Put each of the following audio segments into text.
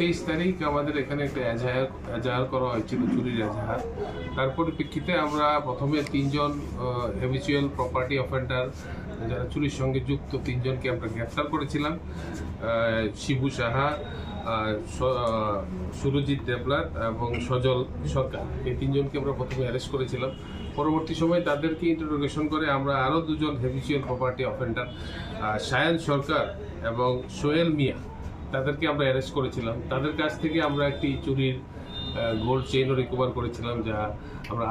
23 তারিখ আমাদের এখানে একটা এজাহার করা হয়েছিল, চুরির এজাহার। তার পরিপ্রেক্ষিতে আমরা প্রথমে 3 জন হ্যাবিচুয়াল প্রপার্টি অফেন্ডার যারা চুরির সঙ্গে যুক্ত 3 জনকে আমরা গ্রেফতার করেছিলাম। শিবু সাহা, সুরজিৎ দেবলাত এবং সজল সরকার, এই 3 জনকে আমরা প্রথমে অ্যারেস্ট করেছিলাম। পরবর্তী সময় তাদেরকে ইন্টারোগেশন করে আমরা আরও 2 জন হ্যাবিচুয়াল প্রপার্টি অফেন্ডার সায়ন সরকার এবং সোহেল মিয়া, তাদেরকে আমরা অ্যারেস্ট করেছিলাম। তাদের কাছ থেকে আমরা একটি চুরির গোল্ড চেইনও রিকভার করেছিলাম, যা আমরা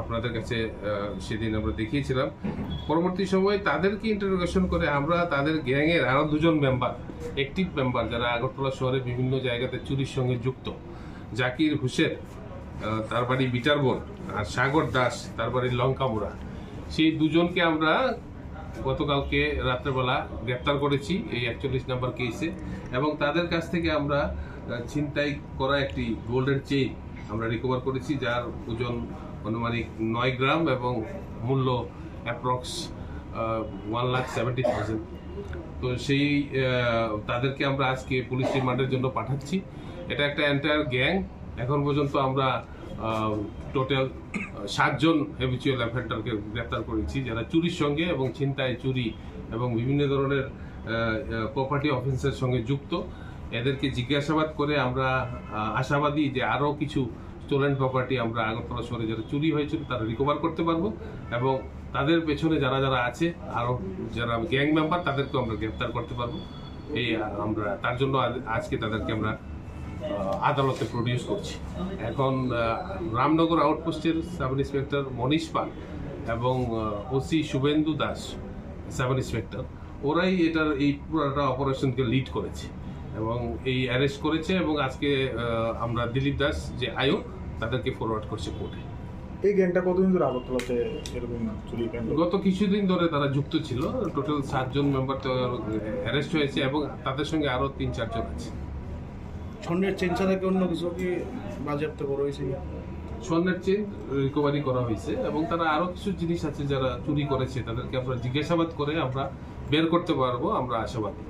আপনাদের কাছে সেদিন আমরা দেখিয়েছিলাম। পরবর্তী সময় তাদেরকে ইন্টারোগেশন করে আমরা তাদের গ্যাংয়ের আরও 2 জন মেম্বার, অ্যাক্টিভ মেম্বার যারা আগরতলা শহরে বিভিন্ন জায়গাতে চুরির সঙ্গে যুক্ত, জাকির হোসেন তার বাড়ি বিটারবন, আর সাগর দাস তার বাড়ি লঙ্কামুড়া, সেই 2 জনকে আমরা গতকালকে রাত্রেবেলা গ্রেপ্তার করেছি এই 41 নম্বর কেসে। এবং তাদের কাছ থেকে আমরা ছিনতাই করা একটি গোল্ডের চেইন আমরা রিকভার করেছি, যার ওজন আনুমানিক 9 গ্রাম এবং মূল্য অ্যাপ্রক্স 1,70,000। তো সেই তাদেরকে আমরা আজকে পুলিশ রিমান্ডের জন্য পাঠাচ্ছি। এটা একটা এন্টায়ার গ্যাং। এখন পর্যন্ত আমরা টোটাল 7 জন হ্যাবিচুয়াল অফেন্ডারকে গ্রেপ্তার করেছি, যারা চুরির সঙ্গে এবং ছিনতাই, চুরি এবং বিভিন্ন ধরনের প্রপার্টি অফেন্সের সঙ্গে যুক্ত। এদেরকে জিজ্ঞাসাবাদ করে আমরা আশাবাদী যে আরও কিছু স্টোলেন প্রপার্টি আমরা আগরতলা শহরে যারা চুরি হয়েছিল তারা রিকভার করতে পারবো, এবং তাদের পেছনে যারা যারা আছে আরও যারা গ্যাং মেম্বার তাদেরকেও আমরা গ্রেপ্তার করতে পারবো। এই আমরা তার জন্য আজকে তাদেরকে আমরা আদালতে প্রডিউস করছি। এখন রামনগর আউটপোস্টের সাব ইন্সপেক্টর মনীষ পাল এবং OC Suvendu Das sub inspector, ওরাই এই পুরোটা অপারেশনকে লিড করেছে এবং এই অ্যারেস্ট করেছে। এবং আজকে আমরা দিলীপ দাস যে আয়ো, তাদেরকে ফরওয়ার্ড করছে কোর্টে। এই গ্যাংটা কতদিন ধরে আগরতলাতে এরকম চুরি কাণ্ড? গত কিছুদিন ধরে তারা যুক্ত ছিল। টোটাল 7 জন মেম্বার তো অ্যারেস্ট হয়েছে এবং তাদের সঙ্গে আরও 3-4 জন আছে। স্বর্ণের চেন ছাড়া কি অন্য কিছু কি বাজেয়াপ্ত করা হয়েছে? স্বর্ণের চেন রিকভারি করা হয়েছে এবং তারা আরও কিছু জিনিস আছে যারা চুরি করেছে, তাদেরকে আমরা জিজ্ঞাসাবাদ করে আমরা বের করতে পারবো, আমরা আশাবাদী।